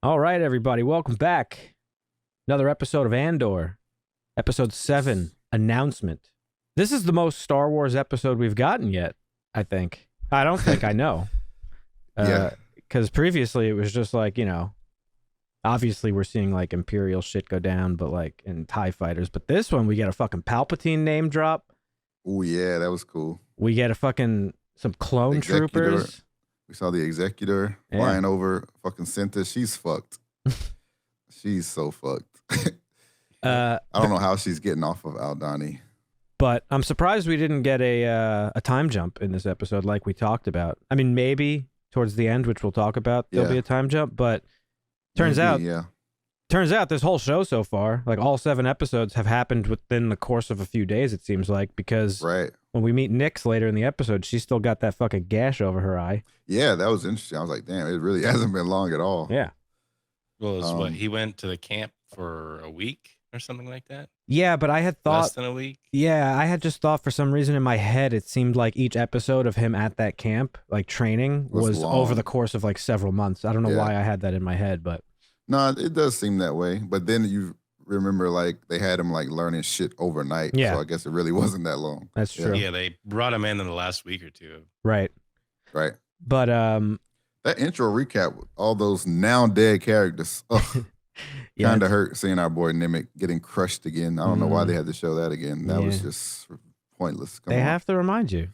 All right, everybody, welcome back. Another episode of Andor, episode 7, announcement. This is the most Star Wars episode we've gotten yet, I think. I don't think, I know. Yeah. Because previously it was just like, obviously we're seeing like Imperial shit go down, but like in TIE fighters. But this one, we get a fucking Palpatine name drop. Oh, yeah, that was cool. We get some clone Executor. troopers. We saw the Executor flying over fucking Cinta. She's fucked. She's so fucked. I don't know how she's getting off of Aldani. But I'm surprised we didn't get a time jump in this episode like we talked about. I mean, maybe towards the end, which we'll talk about, there'll be a time jump. But turns out this whole show so far, like all 7 episodes, have happened within the course of a few days, it seems like, because when we meet Nyx later in the episode, she's still got that fucking gash over her eye. Yeah, that was interesting. I was like, damn, it really hasn't been long at all. Yeah. Well, it was he went to the camp for a week or something like that? Yeah, but I had thought... Less than a week? Yeah, I had just thought for some reason in my head, it seemed like each episode of him at that camp, like training, was over the course of like several months. I don't know why I had that in my head, but... No, it does seem that way. But then you remember, like, they had him, like, learning shit overnight. Yeah. So I guess it really wasn't that long. That's true. Yeah, they brought him in the last week or two. Right. Right. But, that intro recap with all those now dead characters. Kind of hurt seeing our boy Nemec getting crushed again. I don't know why they had to show that again. That was just pointless. They have to remind you,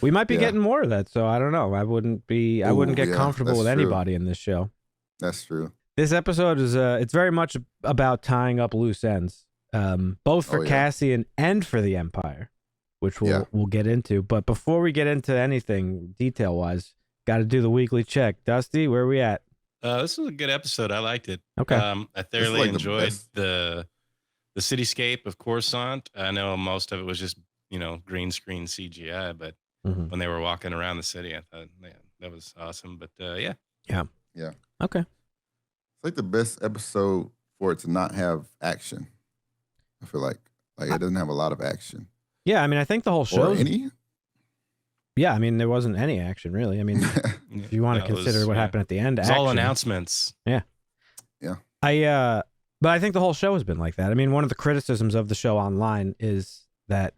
We might be getting more of that, so I don't know. I wouldn't get comfortable with anybody in this show. That's true. This episode is it's very much about tying up loose ends, both for Cassian and for the Empire, which we'll get into. But before we get into anything detail wise, got to do the weekly check. Dusty, where are we at? This was a good episode. I liked it. Okay. I thoroughly enjoyed the cityscape of Coruscant. I know most of it was just green screen CGI, but when they were walking around the city, I thought that was awesome. But yeah. Okay. It's like the best episode for it to not have action. I feel like it doesn't have a lot of action. Yeah, I mean, I think the whole show. Any? Yeah, I mean, there wasn't any action really. I mean, if you want to consider what happened at the end, it's all announcements. Yeah. But I think the whole show has been like that. I mean, one of the criticisms of the show online is that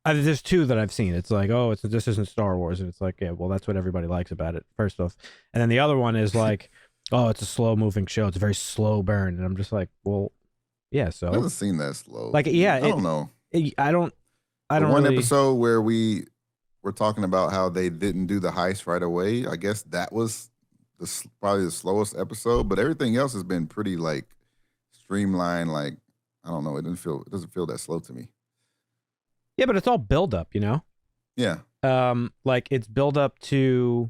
there's 2 that I've seen. It's like, oh, this isn't Star Wars, and it's like, yeah, well, that's what everybody likes about it. First off, and then the other one is like, oh, it's a slow moving show. It's a very slow burn, and I'm just like, well, yeah. So I haven't seen that slow. Like, yeah, I don't know. I don't. One episode where we're talking about how they didn't do the heist right away. I guess that was probably the slowest episode, but everything else has been pretty like streamlined. Like, I don't know. It doesn't feel that slow to me. Yeah, but it's all build up, Yeah. Like it's build up to,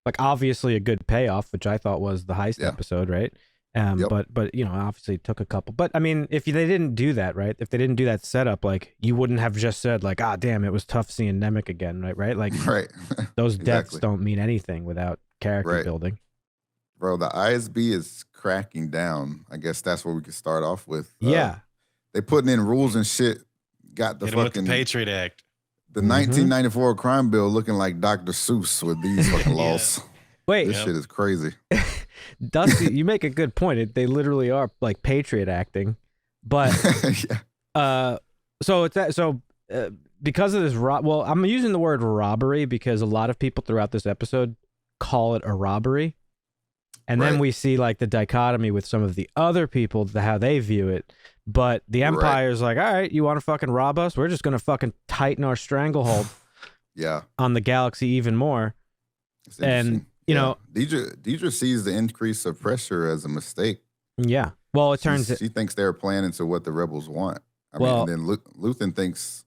like, obviously a good payoff, which I thought was the heist episode, right? But obviously it took a couple. But I mean, if they didn't do that, right? If they didn't do that setup, like, you wouldn't have just said like, ah, damn, it was tough seeing Nemec again, right? Like, those deaths don't mean anything without character building. Bro, the ISB is cracking down. I guess that's where we could start off with. They putting in rules and shit. Got the fucking the Patriot Act. The 1994 crime bill looking like Dr. Seuss with these fucking laws. Wait, this shit is crazy. Dusty, you make a good point. They literally are like Patriot acting, but so it's that. So because of this, well, I'm using the word robbery because a lot of people throughout this episode call it a robbery, and then we see like the dichotomy with some of the other people, how they view it. But the Empire's like, all right, you want to fucking rob us? We're just gonna fucking tighten our stranglehold, on the galaxy even more. And Deidre sees the increase of pressure as a mistake. Yeah. Well, it turns she thinks they're planning to what the rebels want. I mean, and then Luthen thinks.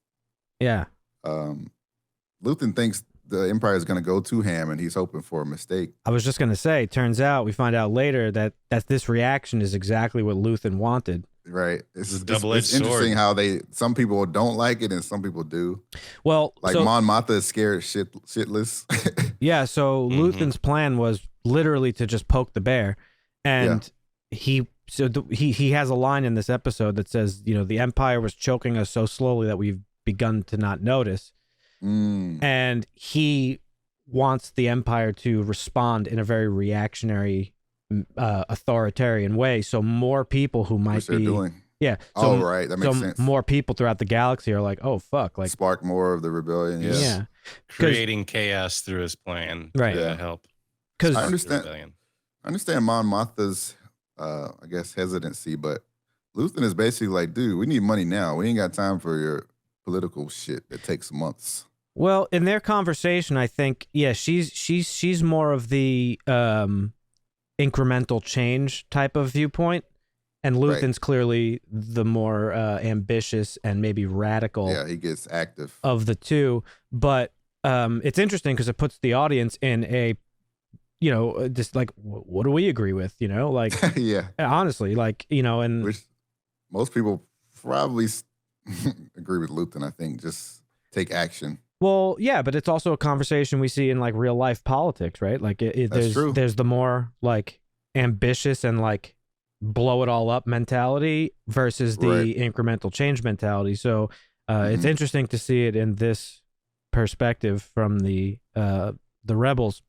Yeah. Luthen thinks the Empire is going to go too ham, and he's hoping for a mistake. I was just gonna say, turns out we find out later that this reaction is exactly what Luthen wanted. Right. It's a double-edged sword. It's interesting how some people don't like it and some people do. Well, like Mon Mothma is scared shitless. Yeah. So Luthen's plan was literally to just poke the bear, and he has a line in this episode that says, the Empire was choking us so slowly that we've begun to not notice. And he wants the Empire to respond in a very reactionary, authoritarian way. So more people who might Which they're be doing. yeah. So, Oh, right. That makes sense. More people throughout the galaxy are like, oh fuck, like spark more of the rebellion. yeah. Creating chaos through his plan to help. Because I understand Mon Mothma's I guess hesitancy, but Luthen is basically like, dude, we need money now. We ain't got time for your political shit that takes months. Well, in their conversation, I think, yeah, she's more of the incremental change type of viewpoint, and Luthen's clearly the more ambitious and maybe radical. Yeah, he gets active of the two. But it's interesting because it puts the audience in a, just like, what do we agree with? Like, yeah, honestly, like, and which most people probably agree with Luthen. I think just take action. Well, yeah, but it's also a conversation we see in like real life politics, right? Like there's the more like ambitious and like blow it all up mentality versus the incremental change mentality. So it's interesting to see it in this perspective from the rebels.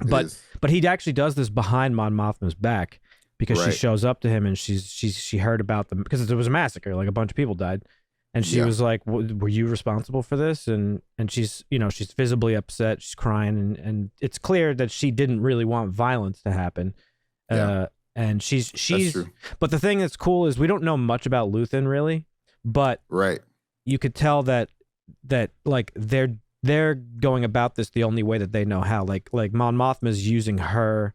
But he actually does this behind Mon Mothma's back because she shows up to him and she heard about them because there was a massacre, like a bunch of people died. And she was like, were you responsible for this? And she's, she's visibly upset. She's crying. And it's clear that she didn't really want violence to happen. And she's but the thing that's cool is we don't know much about Luthen really, but you could tell that like they're going about this the only way that they know how. Like Mon Mothma's using her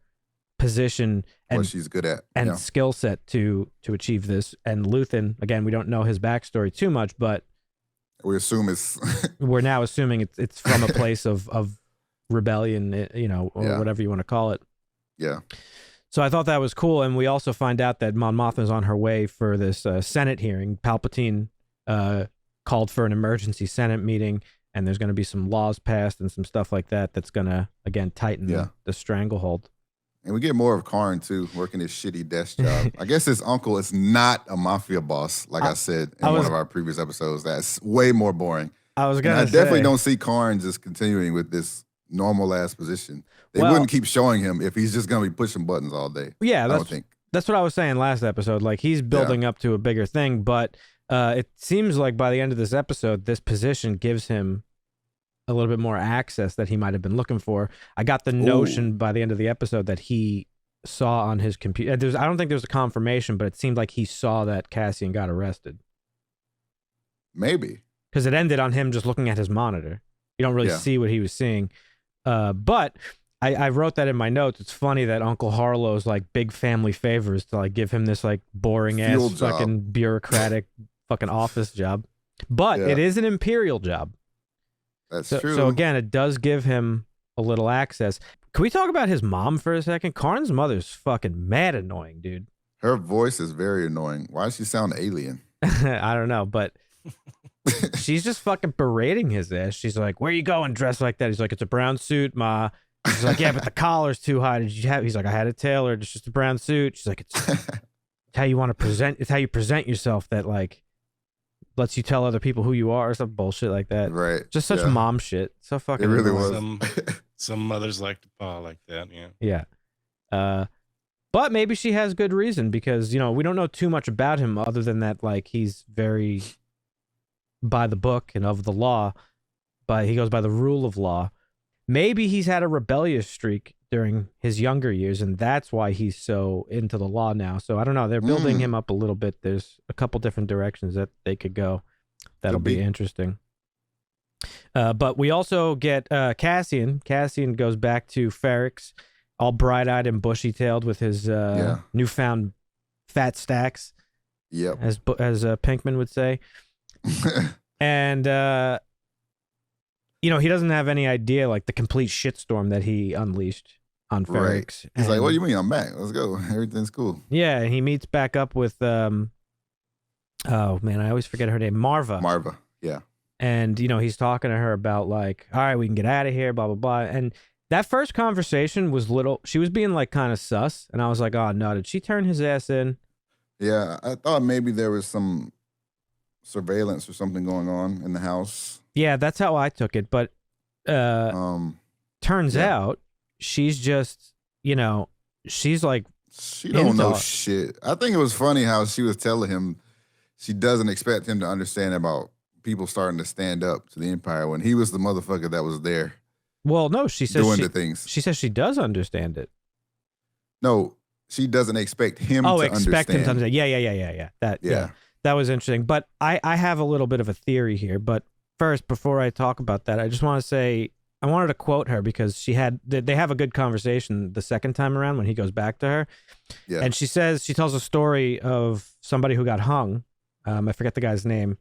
position and what she's good at and skill set to achieve this. And Luthen, again, we don't know his backstory too much, but we assume it's we're now assuming it's from a place of rebellion, or whatever you want to call it. Yeah. So I thought that was cool, and we also find out that Mon Mothma is on her way for this Senate hearing. Palpatine called for an emergency Senate meeting, and there's going to be some laws passed and some stuff like that that's going to, again, tighten the stranglehold. And we get more of Karn, too, working his shitty desk job. I guess his uncle is not a mafia boss, like I said in one of our previous episodes. That's way more boring. I definitely don't see Karn just continuing with this normal-ass position. They wouldn't keep showing him if he's just going to be pushing buttons all day. Yeah, that's what I was saying last episode. Like, he's building up to a bigger thing, but it seems like by the end of this episode, this position gives him a little bit more access that he might have been looking for. I got the notion by the end of the episode that he saw on his computer. I don't think there was a confirmation, but it seemed like he saw that Cassian got arrested. Maybe. Because it ended on him just looking at his monitor. You don't really see what he was seeing. But I wrote that in my notes. It's funny that Uncle Harlow's like big family favors to like give him this like boring ass fucking bureaucratic fucking office job. But it is an Imperial job. That's true. So again, it does give him a little access. Can we talk about his mom for a second? Karn's mother's fucking mad annoying, dude. Her voice is very annoying. Why does she sound alien? I don't know, but she's just fucking berating his ass. She's like, "Where you going dressed like that?" He's like, "It's a brown suit, ma." She's like, "Yeah, but the collar's too high. Did you have?" He's like, "I had it tailored. It's just a brown suit." She's like, "It's how you want to present. It's how you present yourself that like lets you tell other people who you are," or some bullshit like that. Right. Just such mom shit. So fucking. It really was. Some mothers like to paw like that. Yeah. Yeah. But maybe she has good reason because we don't know too much about him other than that like he's very by the book and of the law, but he goes by the rule of law. Maybe he's had a rebellious streak during his younger years, and that's why he's so into the law now. So I don't know. They're building him up a little bit. There's a couple different directions that they could go. That'll be interesting. But we also get Cassian. Cassian goes back to Ferrix, all bright-eyed and bushy-tailed with his newfound fat stacks. Yep. As Pinkman would say. And he doesn't have any idea like the complete shitstorm that he unleashed on Ferrix. Right. He's like, "What do you mean I'm back? Let's go. Everything's cool." Yeah, and he meets back up with oh man, I always forget her name, Marva. Yeah. And he's talking to her about like, "All right, we can get out of here, blah blah blah." And that first conversation was she was being like kind of sus, and I was like, "Oh no, did she turn his ass in?" Yeah, I thought maybe there was some surveillance or something going on in the house. Yeah, that's how I took it. But to turns out she's just, she's like, she don't know shit. I think it was funny how she was telling him she doesn't expect him to understand about people starting to stand up to the Empire when he was the motherfucker that was there. Well, no, she says doing the things. She says she does understand it. No, she doesn't expect him to understand. Oh, expect him to understand. Yeah. That was interesting. But I have a little bit of a theory here. But first, before I talk about that, I just want to say I wanted to quote her because they have a good conversation the second time around when he goes back to her. Yeah. And she tells a story of somebody who got hung. I forget the guy's name.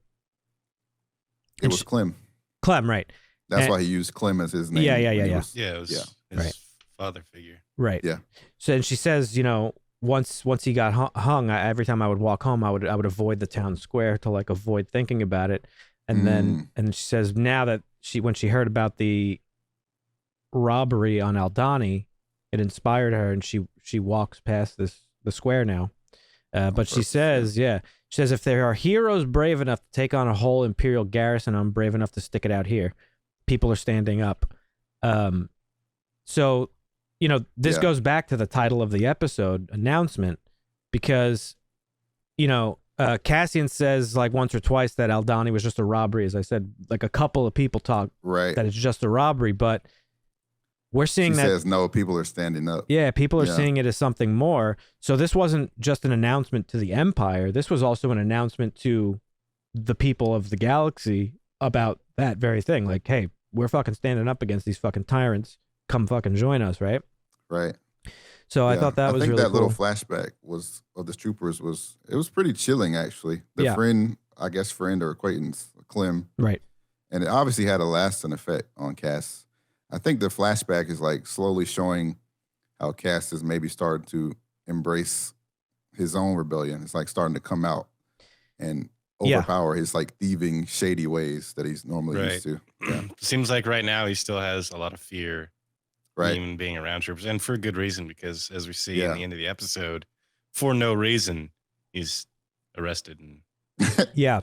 It was Clem. Clem, right. That's why he used Clem as his name. Yeah. It was his father figure. Right. Yeah. So, and she says, once he got hung, every time I would walk home, I would avoid the town square to like avoid thinking about it. And then she says now that when she heard about the robbery on Aldhani, it inspired her, and she walks past the square now. But she says, she says, if there are heroes brave enough to take on a whole Imperial garrison, I'm brave enough to stick it out here. People are standing up. So, this goes back to the title of the episode, announcement, because, Cassian says like once or twice that Aldhani was just a robbery. As I said, like a couple of people talk that it's just a robbery, but we're seeing she says no, people are standing up. Yeah, people are seeing it as something more. So this wasn't just an announcement to the Empire. This was also an announcement to the people of the galaxy about that very thing. Like, hey, we're fucking standing up against these fucking tyrants. Come fucking join us, right? Right. So I thought that was really cool. I think that little flashback of the troopers was pretty chilling, actually. The friend or acquaintance, Clem. Right. And it obviously had a lasting effect on Cass. I think the flashback is like slowly showing how Cass is maybe starting to embrace his own rebellion. It's like starting to come out and overpower his like thieving, shady ways that he's normally used to. Yeah. Seems like right now he still has a lot of fear, even being around troopers, and for good reason, because as we see in the end of the episode, for no reason, he's arrested. And yeah.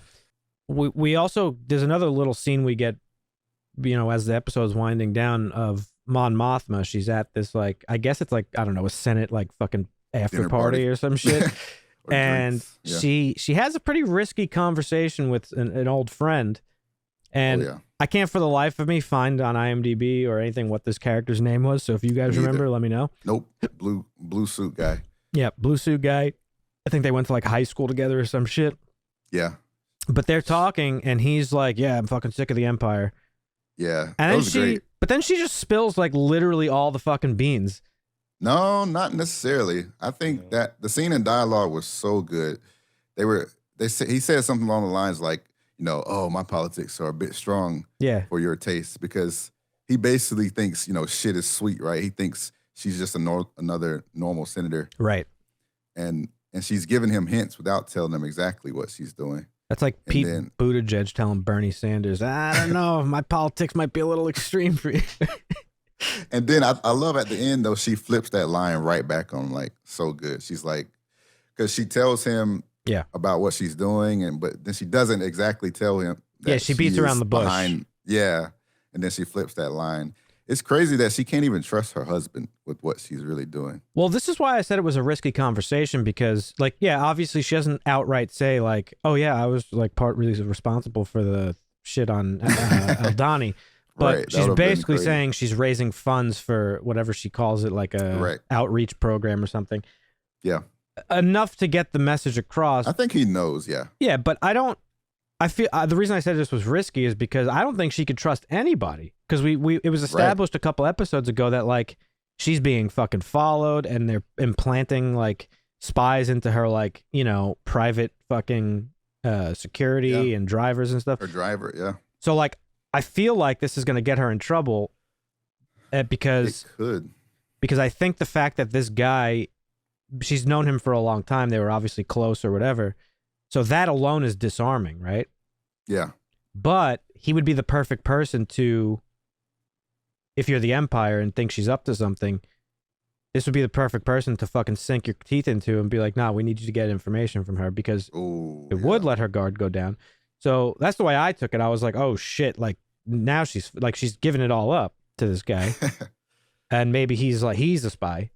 We also, there's another little scene we get, as the episode's winding down, of Mon Mothma. She's at this, like, I guess it's like, I don't know, a Senate, like, fucking after party or some shit. And she has a pretty risky conversation with an old friend. And I can't for the life of me find on IMDb or anything what this character's name was. So if you guys remember, let me know. Nope. Blue suit guy. Yeah, blue suit guy. I think they went to like high school together or some shit. Yeah. But they're talking and he's like, yeah, I'm fucking sick of the Empire. Yeah. And then she just spills like literally all the fucking beans. No, not necessarily. I think that the scene and dialogue was so good. He said something along the lines like, oh, my politics are a bit strong for your taste, because he basically thinks, shit is sweet, right? He thinks she's just another normal senator. Right. And she's giving him hints without telling him exactly what she's doing. That's like Pete Buttigieg telling Bernie Sanders, I don't know, my politics might be a little extreme for you. And then I love at the end, though, she flips that line right back on him, like, so good. She's like, because she tells him about what she's doing, but then she doesn't exactly tell him. She beats around the bush. And then she flips that line. It's crazy that she can't even trust her husband with what she's really doing. Well, this is why I said it was a risky conversation, because, like, obviously she doesn't outright say, like, oh, yeah, I was, like, partly responsible for the shit on Aldhani. But she's basically saying she's raising funds for whatever she calls it, like a outreach program or something. Yeah. Enough to get the message across. I think he knows, Yeah, but I feel the reason I said this was risky is because I don't think she could trust anybody. Because it was established a couple episodes ago that, like, she's being fucking followed and they're implanting, like, spies into her, like, private fucking security and drivers and stuff. Her driver, yeah. So, like, I feel like this is going to get her in trouble because it could. Because I think the fact that this guy, she's known him for a long time, they were obviously close or whatever. So that alone is disarming, right? Yeah. But he would be the perfect person to, if you're the Empire and think she's up to something, this would be the perfect person to fucking sink your teeth into and be like, nah, we need you to get information from her, because it would let her guard go down. So that's the way I took it. I was like, oh shit, like now she's giving it all up to this guy, and maybe he's a spy.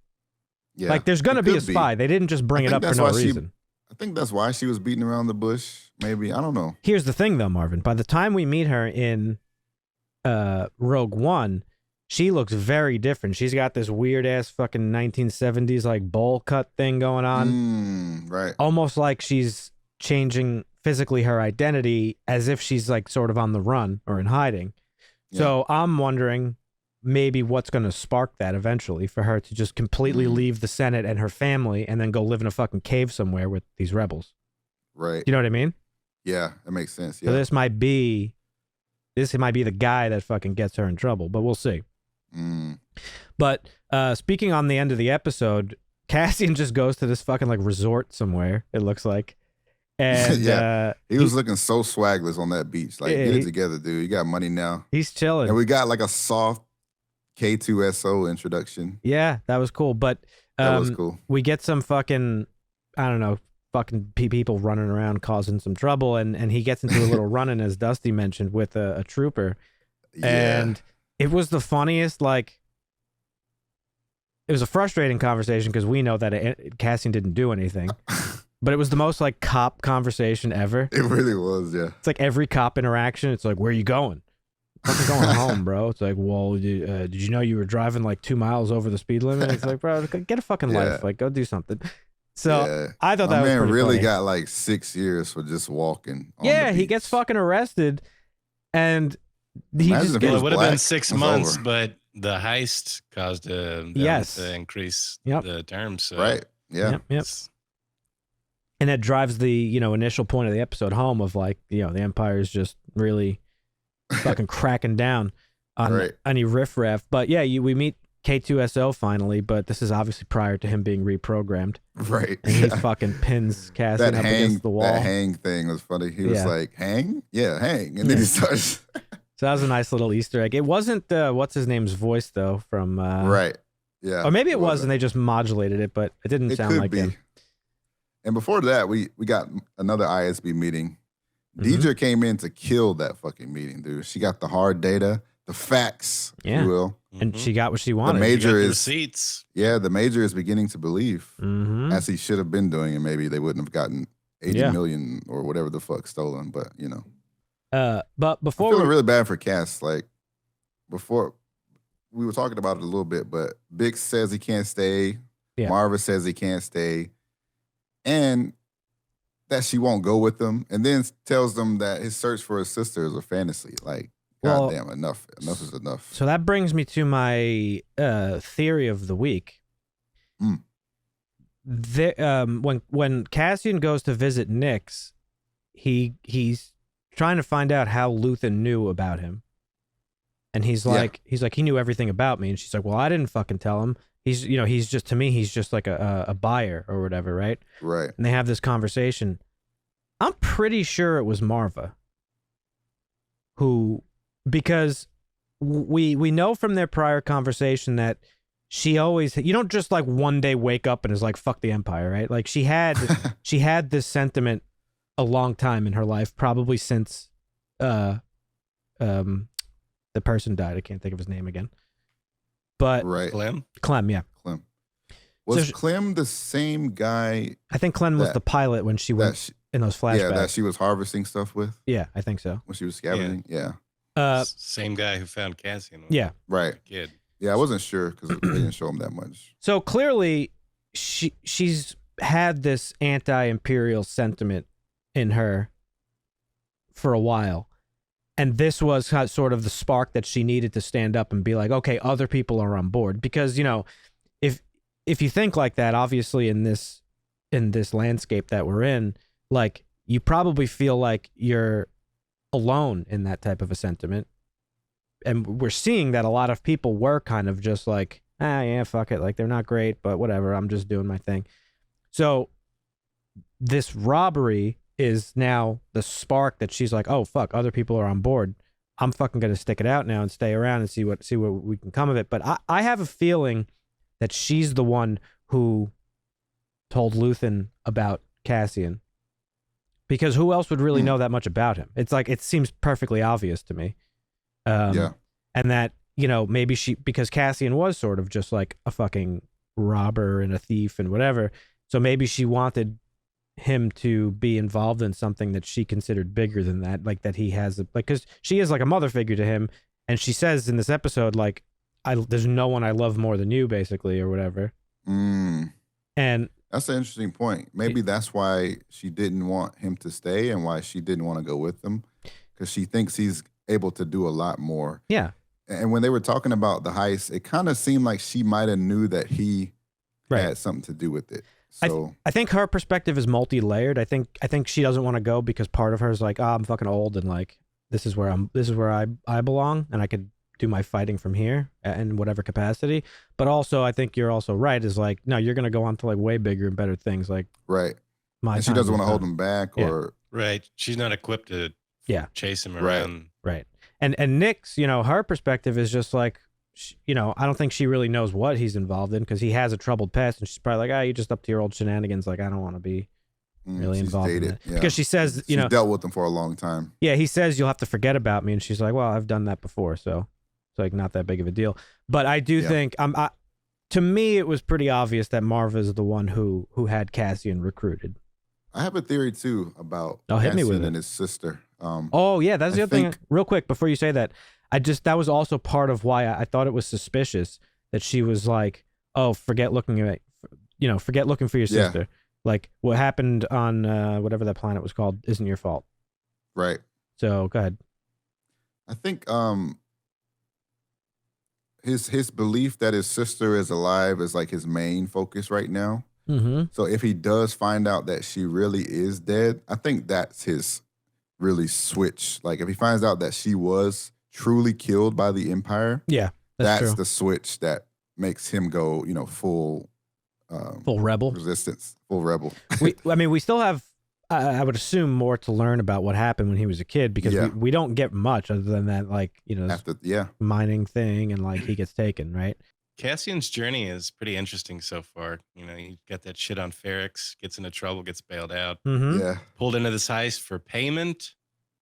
Yeah, like there's gonna it be a could spy. They didn't just bring it up for no reason. I think that's why she was beating around the bush. Maybe, I don't know. Here's the thing, though, Marvin. By the time we meet her in Rogue One, she looks very different. She's got this weird ass fucking 1970s like bowl cut thing going on. Right. Almost like she's changing physically her identity as if she's like sort of on the run or in hiding. Yeah. So I'm wondering maybe what's going to spark that eventually for her to just completely leave the Senate and her family and then go live in a fucking cave somewhere with these rebels. Right. You know what I mean? Yeah, that makes sense. Yeah. So this might be the guy that fucking gets her in trouble, but we'll see. But speaking on the end of the episode, Cassian just goes to this fucking like resort somewhere, it looks like. And he was looking so swagless on that beach. Like, get it together, dude. You got money now. He's chilling. And we got like a soft K2SO introduction. Yeah, that was cool. But that was cool. We get some fucking, I don't know, fucking people running around causing some trouble, and he gets into a little run-in, as Dusty mentioned, with a trooper. Yeah. And it was the funniest, like, it was a frustrating conversation because we know that Cassian didn't do anything. But it was the most, like, cop conversation ever. It really was, yeah. It's like every cop interaction, it's like, where are you going? I'm going home, bro. It's like, well, did you know you were driving, like, 2 miles over the speed limit? It's like, bro, get a fucking life. Like, go do something. So I thought that was pretty really funny. got, like, 6 years for just walking on Yeah, the he gets fucking arrested, and he just Well, it would have been black. 6 months, but the heist caused them to increase the term. So. Right. Yeah. Yep. And that drives the, initial point of the episode home of like, the Empire is just really fucking cracking down on any riffraff. But yeah, we meet K2SO finally, but this is obviously prior to him being reprogrammed. Right. And he fucking pins Cassian up against the wall. That hang thing was funny. He was like, hang? Yeah, hang. And then he starts. So that was a nice little Easter egg. It wasn't, what's his name's voice though from. Right. Yeah. Or maybe it was and they just modulated it, but it didn't sound like him. And before that, we got another ISB meeting. Deidre came in to kill that fucking meeting, dude. She got the hard data, the facts, if you will. And she got what she wanted. The major is receipts. Yeah, the major is beginning to believe, as he should have been doing, and maybe they wouldn't have gotten 80 million or whatever the fuck stolen. But but before I'm feeling really bad for Cass. Like before, we were talking about it a little bit, but Bix says he can't stay. Yeah. Marva says he can't stay. And that she won't go with them, and then tells them that his search for his sister is a fantasy. Like, goddamn, enough is enough. So that brings me to my theory of the week. When Cassian goes to visit Nyx, he's trying to find out how Luthen knew about him, and he's like, he knew everything about me, and she's like, well, I didn't fucking tell him. He's just, to me, he's just like a buyer or whatever, right? Right. And they have this conversation. I'm pretty sure it was Marva because we know from their prior conversation that she always, you don't just like one day wake up and is like, fuck the Empire, right? Like she had this sentiment a long time in her life, probably since the person died. I can't think of his name again. But Clem, yeah. Clem. Was Clem the same guy? I think Clem was the pilot when she went in those flashbacks. Yeah, that she was harvesting stuff with? Yeah, I think so. When she was scavenging? Yeah. Same guy who found Cassian. Yeah. Right. Kid. Yeah, I wasn't sure because they didn't show him that much. So clearly, she's had this anti-imperial sentiment in her for a while. And this was sort of the spark that she needed to stand up and be like, okay, other people are on board. Because, if you think like that, obviously in this landscape that we're in, like you probably feel like you're alone in that type of a sentiment. And we're seeing that a lot of people were kind of just like, yeah, fuck it. Like they're not great, but whatever. I'm just doing my thing. So this robbery is now the spark that she's like, oh fuck, other people are on board. I'm fucking gonna stick it out now and stay around and see what we can come of it. But I have a feeling that she's the one who told Luthen about Cassian, because who else would really know that much about him? It's like, it seems perfectly obvious to me. And that you know, maybe because Cassian was sort of just like a fucking robber and a thief and whatever. So maybe she wanted him to be involved in something that she considered bigger than that, like that he has, like, because she is like a mother figure to him. And she says in this episode, like, there's no one I love more than you, basically, or whatever. And that's an interesting point. Maybe that's why she didn't want him to stay and why she didn't want to go with him, because she thinks he's able to do a lot more. Yeah. And when they were talking about the heist, it kind of seemed like she might have knew that he had something to do with it. So I think her perspective is multi-layered. I think she doesn't want to go because part of her is like, I'm fucking old and like this is where I belong and I could do my fighting from here in whatever capacity. But also, I think you're also right. Is like, no, you're gonna go on to like way bigger and better things. Like, right. And she doesn't want to hold him back, or right. She's not equipped to chase him around. Right. And Nick's, you know, her perspective is just like, you know, I don't think she really knows what he's involved in because he has a troubled past, and she's probably like, you're just up to your old shenanigans. Like, I don't want to be really involved in it. Because she says, you know, dealt with him for a long time. Yeah, he says you'll have to forget about me, and she's like, well, I've done that before, so it's like not that big of a deal. But I do think to me, it was pretty obvious that Marva is the one who had Cassian recruited. I have a theory too about hit me with Cassian it. and his sister. That's the other thing. Real quick before you say that, that was also part of why I thought it was suspicious that she was like, oh, forget looking for your sister. Like what happened on whatever that planet was called isn't your fault. Right. So go ahead. I think his belief that his sister is alive is like his main focus right now. Mm-hmm. So if he does find out that she really is dead, I think that's his really switch. Like if he finds out that she was truly killed by the Empire, that's true. the switch that makes him go, you know, full rebel resistance, full rebel. we still have, I would assume, more to learn about what happened when he was a kid because we don't get much other than that, like, you know, mining thing and like he gets taken, right? Cassian's journey is pretty interesting so far. You know, you got that shit on Ferrix, gets into trouble, gets bailed out. Mm-hmm. Yeah. Pulled into this heist for payment.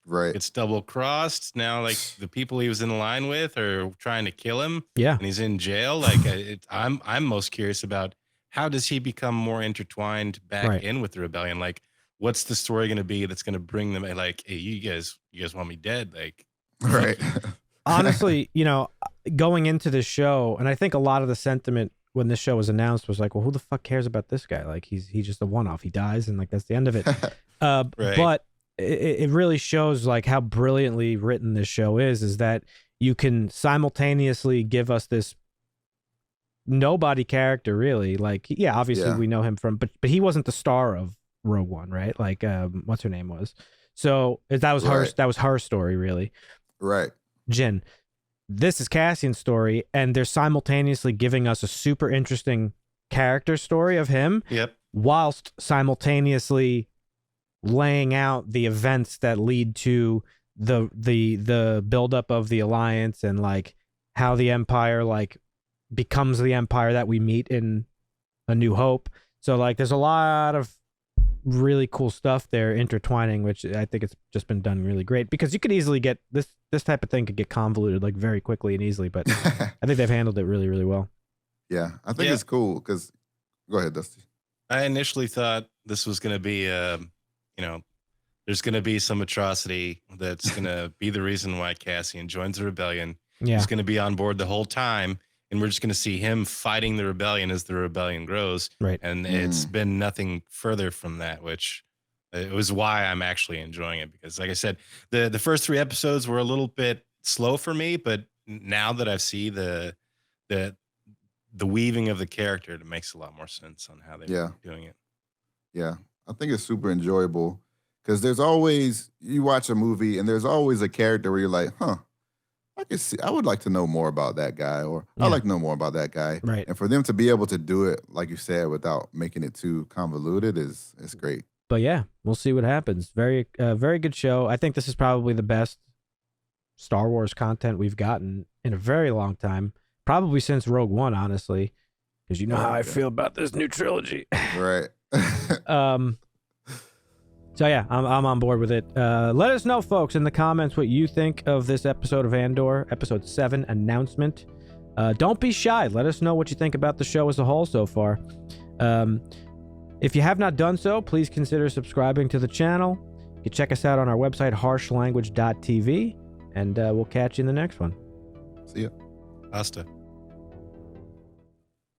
Right. Gets double crossed. Now, like the people he was in line with are trying to kill him. Yeah. And he's in jail. Like I'm most curious about how does he become more intertwined back in with the rebellion? Like, what's the story going to be that's going to bring them like, hey, you guys want me dead? Like, right. Honestly, you know, going into this show, and I think a lot of the sentiment when this show was announced was like, well, who the fuck cares about this guy? Like, he's just a one-off. He dies, and like that's the end of it. But it really shows like how brilliantly written this show is that you can simultaneously give us this nobody character, really. Like, obviously we know him from, but he wasn't the star of Rogue One, right? Like, what's her name was. So that was her story, really. Right. Jin. This is Cassian's story, and they're simultaneously giving us a super interesting character story of him, whilst simultaneously laying out the events that lead to the buildup of the Alliance and like how the Empire like becomes the Empire that we meet in A New Hope. So like, there's a lot of really cool stuff there intertwining, which I think it's just been done really great, because you could easily get this type of thing could get convoluted like very quickly and easily, but I think they've handled it really, really well. Yeah, I think it's cool because go ahead, Dusty. I initially thought this was going to be there's going to be some atrocity that's going to be the reason why Cassian joins the rebellion. He's going to be on board the whole time, and we're just going to see him fighting the rebellion as the rebellion grows. Right. And it's been nothing further from that, which it was why I'm actually enjoying it. Because like I said, the first 3 episodes were a little bit slow for me, but now that I see the weaving of the character, it makes a lot more sense on how they're doing it. Yeah. I think it's super enjoyable because there's always, you watch a movie and there's always a character where you're like, I would like to know more about that guy, or I'd like to know more about that guy. Right. And for them to be able to do it, like you said, without making it too convoluted is great. But yeah, we'll see what happens. Very good show. I think this is probably the best Star Wars content we've gotten in a very long time. Probably since Rogue One, honestly. Because you know how I feel about this new trilogy. Right. So yeah, I'm on board with it. Let us know, folks, in the comments what you think of this episode of Andor, episode 7 announcement. Don't be shy. Let us know what you think about the show as a whole so far. If you have not done so, please consider subscribing to the channel. You can check us out on our website, harshlanguage.tv, and we'll catch you in the next one. See ya. Hasta.